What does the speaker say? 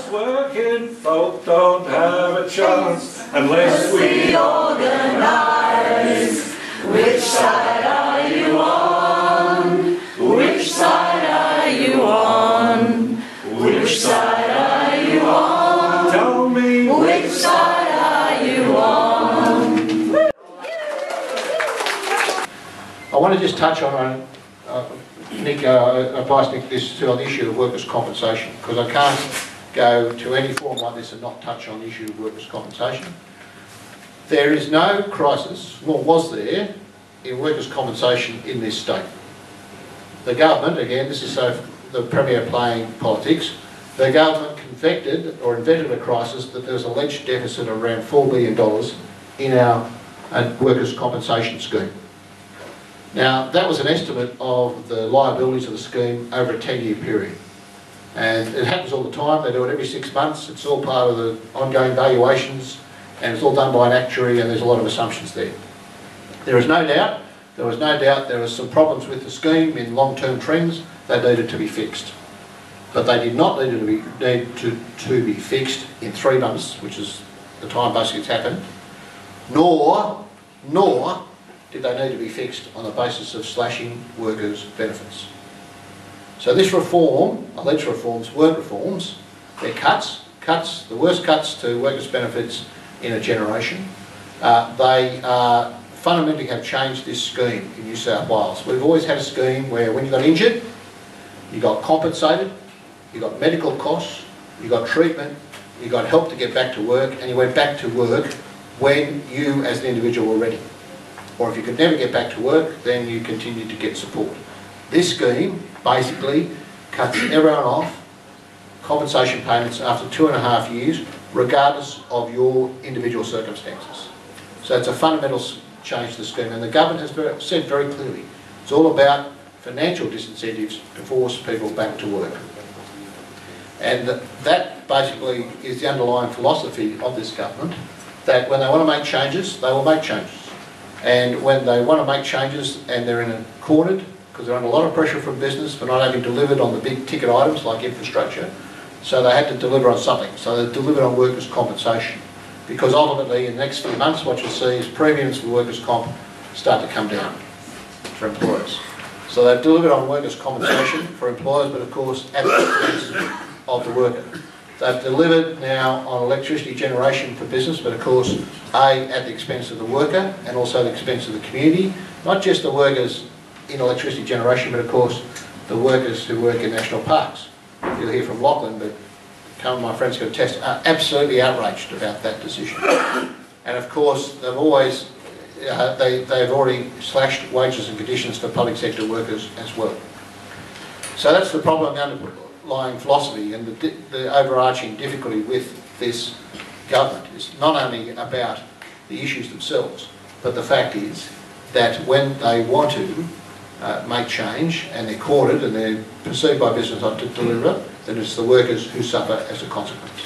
Us working folk don't have a chance unless we organise. Which side are you on? Which side are you on? Which side are you on? Tell me, which side are you on? I want to just touch on Nick, advice Nick this on the issue of workers' compensation, because I can't go to any forum like this and not touch on the issue of workers' compensation. There is no crisis, nor was there, in workers' compensation in this state. The government, again, this is so the Premier playing politics, the government confected or invented a crisis that there was an alleged deficit of around $4 billion in our workers' compensation scheme. Now, that was an estimate of the liabilities of the scheme over a 10-year period. And it happens all the time. They do it every 6 months. It's all part of the ongoing valuations, and it's all done by an actuary, and there's a lot of assumptions there. There was no doubt there were some problems with the scheme in long-term trends that needed to be fixed. But they did not need to be fixed in 3 months, which is the time basically it's happened, nor did they need to be fixed on the basis of slashing workers' benefits. So this reform, alleged reforms, weren't reforms. They're cuts, the worst cuts to workers' benefits in a generation. They fundamentally have changed this scheme in New South Wales. We've always had a scheme where when you got injured, you got compensated, you got medical costs, you got treatment, you got help to get back to work, and you went back to work when you as an individual were ready. Or if you could never get back to work, then you continued to get support. This scheme basically cuts everyone off compensation payments after 2.5 years, regardless of your individual circumstances. So it's a fundamental change to the scheme, and the government has said very clearly, it's all about financial disincentives to force people back to work. And that basically is the underlying philosophy of this government, that when they want to make changes, they will make changes. And when they want to make changes and they're cornered, because they're under a lot of pressure from business for not having delivered on the big ticket items like infrastructure, so they had to deliver on something. So they delivered on workers' compensation. Because ultimately in the next few months what you'll see is premiums for workers' comp start to come down for employers. So they've delivered on workers' compensation for employers, but of course at the expense of the worker. They've delivered now on electricity generation for business, but of course, at the expense of the worker and also the expense of the community. Not just the workers in electricity generation, but of course, the workers who work in national parks. You'll hear from Lachlan, but some of my friends can attest, are absolutely outraged about that decision. And of course, they've always, they've already slashed wages and conditions for public sector workers as well. So that's the problem underlying philosophy, and the overarching difficulty with this government is not only about the issues themselves, but the fact is that when they want to make change and they're cornered and they're perceived by business not to deliver, then it's the workers who suffer as a consequence.